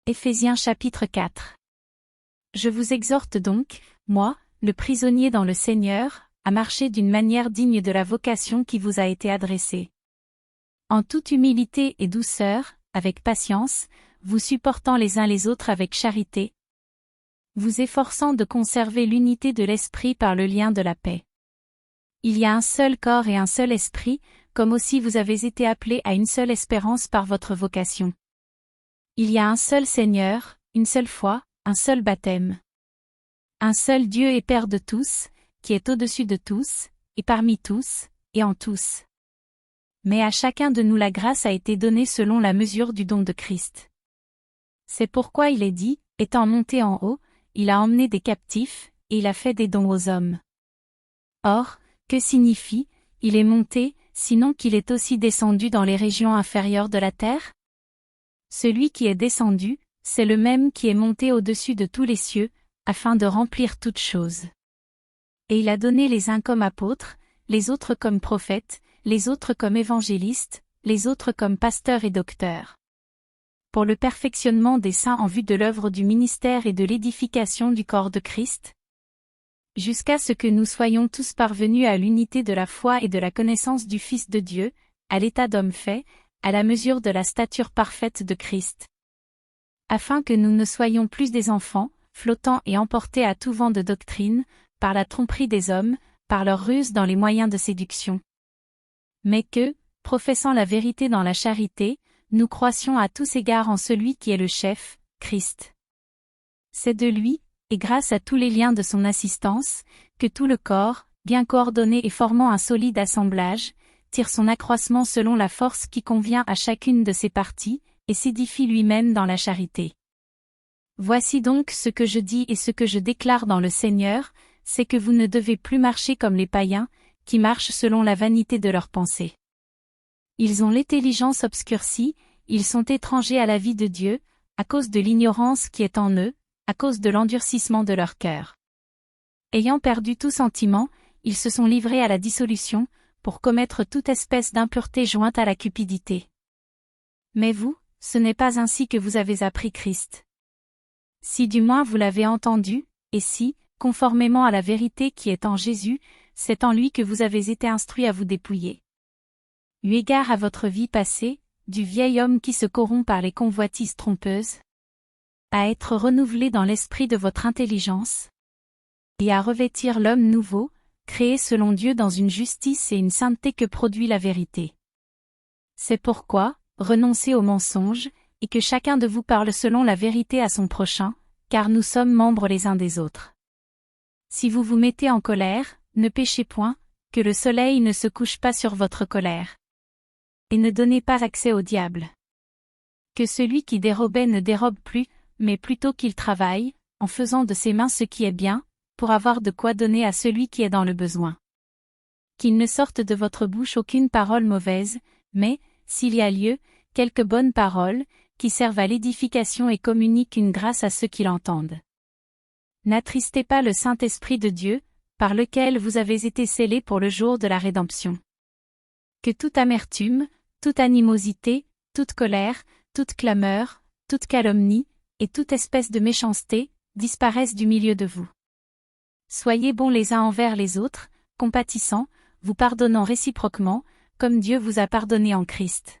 Éphésiens chapitre 4. Je vous exhorte donc, moi, le prisonnier dans le Seigneur, à marcher d'une manière digne de la vocation qui vous a été adressée. En toute humilité et douceur, avec patience, vous supportant les uns les autres avec charité, vous efforçant de conserver l'unité de l'esprit par le lien de la paix. Il y a un seul corps et un seul esprit, comme aussi vous avez été appelés à une seule espérance par votre vocation. Il y a un seul Seigneur, une seule foi, un seul baptême. Un seul Dieu et Père de tous, qui est au-dessus de tous, et parmi tous, et en tous. Mais à chacun de nous la grâce a été donnée selon la mesure du don de Christ. C'est pourquoi il est dit, étant monté en haut, il a emmené des captifs, et il a fait des dons aux hommes. Or, que signifie, il est monté, sinon qu'il est aussi descendu dans les régions inférieures de la terre? Celui qui est descendu, c'est le même qui est monté au-dessus de tous les cieux, afin de remplir toutes choses. Et il a donné les uns comme apôtres, les autres comme prophètes, les autres comme évangélistes, les autres comme pasteurs et docteurs. Pour le perfectionnement des saints en vue de l'œuvre du ministère et de l'édification du corps de Christ, jusqu'à ce que nous soyons tous parvenus à l'unité de la foi et de la connaissance du Fils de Dieu, à l'état d'homme fait, à la mesure de la stature parfaite de Christ. Afin que nous ne soyons plus des enfants, flottant et emportés à tout vent de doctrine, par la tromperie des hommes, par leur ruse dans les moyens de séduction. Mais que, professant la vérité dans la charité, nous croissions à tous égards en celui qui est le chef, Christ. C'est de lui, et grâce à tous les liens de son assistance, que tout le corps, bien coordonné et formant un solide assemblage, tire son accroissement selon la force qui convient à chacune de ses parties, et s'édifie lui-même dans la charité. Voici donc ce que je dis et ce que je déclare dans le Seigneur, c'est que vous ne devez plus marcher comme les païens, qui marchent selon la vanité de leurs pensées. Ils ont l'intelligence obscurcie, ils sont étrangers à la vie de Dieu, à cause de l'ignorance qui est en eux, à cause de l'endurcissement de leur cœur. Ayant perdu tout sentiment, ils se sont livrés à la dissolution, pour commettre toute espèce d'impureté jointe à la cupidité. Mais vous, ce n'est pas ainsi que vous avez appris Christ. Si du moins vous l'avez entendu, et si, conformément à la vérité qui est en Jésus, c'est en lui que vous avez été instruits à vous dépouiller. Eu égard à votre vie passée, du vieil homme qui se corrompt par les convoitises trompeuses, à être renouvelé dans l'esprit de votre intelligence, et à revêtir l'homme nouveau, créé selon Dieu dans une justice et une sainteté que produit la vérité. C'est pourquoi, renoncez aux mensonges, et que chacun de vous parle selon la vérité à son prochain, car nous sommes membres les uns des autres. Si vous vous mettez en colère, ne péchez point, que le soleil ne se couche pas sur votre colère. Et ne donnez pas accès au diable. Que celui qui dérobait ne dérobe plus, mais plutôt qu'il travaille, en faisant de ses mains ce qui est bien, pour avoir de quoi donner à celui qui est dans le besoin. Qu'il ne sorte de votre bouche aucune parole mauvaise, mais, s'il y a lieu, quelques bonnes paroles, qui servent à l'édification et communiquent une grâce à ceux qui l'entendent. N'attristez pas le Saint-Esprit de Dieu, par lequel vous avez été scellés pour le jour de la rédemption. Que toute amertume, toute animosité, toute colère, toute clameur, toute calomnie, et toute espèce de méchanceté, disparaissent du milieu de vous. Soyez bons les uns envers les autres, compatissants, vous pardonnant réciproquement, comme Dieu vous a pardonné en Christ.